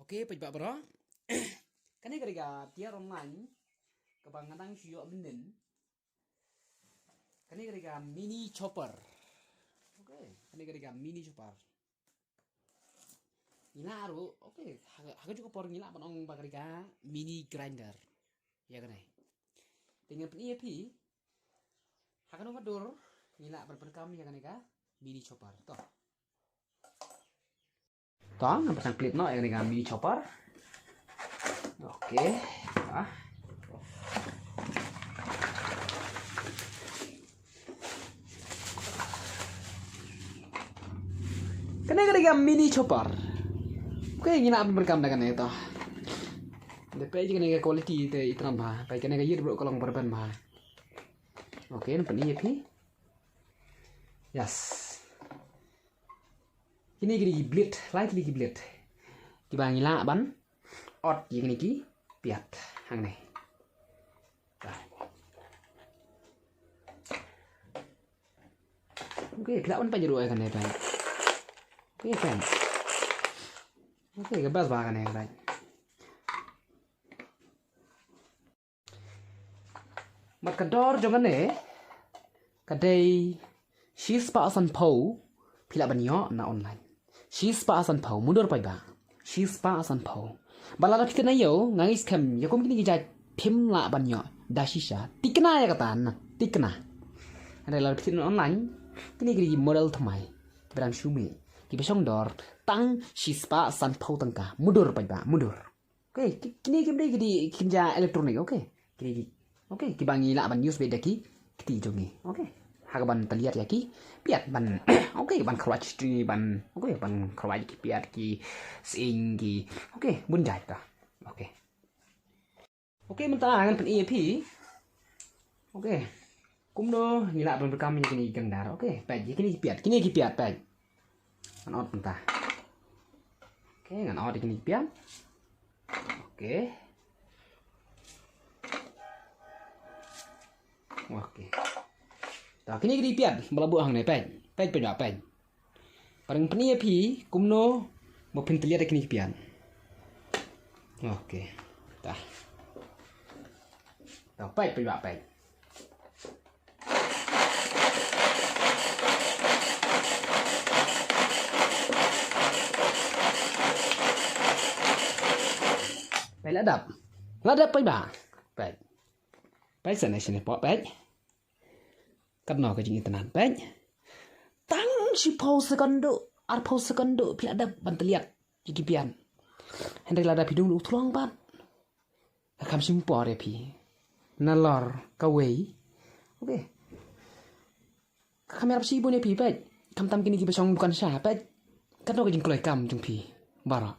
Oke, pejbak bro. Kani kariga tiar online kebangatang sio menen. Kani kariga mini chopper. Oke, kani kariga mini chopper. Ina aru, oke, haga juga por ngila panong bakariga mini grinder. Ya kan? Dengan pen EAP haga nong kadur ngila berperkam ya kan mini chopper. Toh. Toh, pasang klip no ya kan mini chopper. Oke, ah. Kena mini chopper. Oke, ini nak berkam dengan itu. Depai je kena quality itu itram bah. Pai kena yir bro kolong berban bah. Oke, nampak ni api. Yes. Ini gini blade, light lagi blade. Kibang ila ban. Ot yang ni ki piat hang ni. Oke, kelak pun pajeru kan ni pai. Oke kan. Oke, kebas bah kan ni pai. Mat kador jangan ni. Kadai she's pasan pau pila banyo na online. She's pasan pau mundur pai ba. She's pasan pau. Balala kita na yo ngais kam ya kom kini kita pim la banyo dashisha tikna ya katan tikna. Ada lalu kita online kini kini model thamai berang shumi ki besong dor tang she's pasan pau tangka mundur pai ba mundur. Oke, kini kini kinja elektronik oke. Kini oke, kibangi la ban news beda ki kiti jongi. Oke. Hagaban terlihat ya ki piat ban oke ban crutch di ban oke ban crutch ki piat ki sing ki oke bun jai ta oke mentah kan pen EAP oke kumdo ngila ban berkam ni kini gendar oke paj kini ki piat paj kan out mentah oke ngan out kini piat oke tak kini kini piat belabu hang ni pen penyok pen paling peni api kumno mau penteliat kini pian oke dah tak penyok pen ladap penyok pen sana sini pok pen kan no ke jing internet pen tang si pau sekondo pi ada banteliat jigi pian hendak lada pidung lu tulong ban kam simpor ya pi nalor kawei oke kamera si bone pi pen kam tam kini ki besong bukan sah pen kan no ke jing kloi kam jung pi bara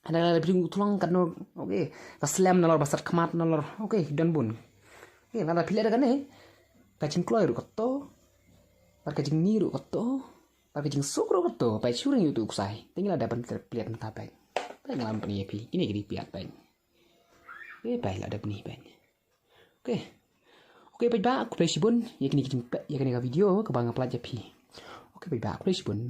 hendak lada pidung tulong kan no oke ka slam nalor basat khamat nalor oke dan bun oke lada pile ada kan kacing kloi ru koto par kacing ni ru koto par kacing suk ru koto pai churing yu tu kusai tinggal ada ban terpeliat mentah pai pai ngalam pani api ini gini piat pai pai ada pani pai oke pai ba aku play sibun ya kini kacing ya kini ka video ke bang pelajap pi oke pai ba aku play sibun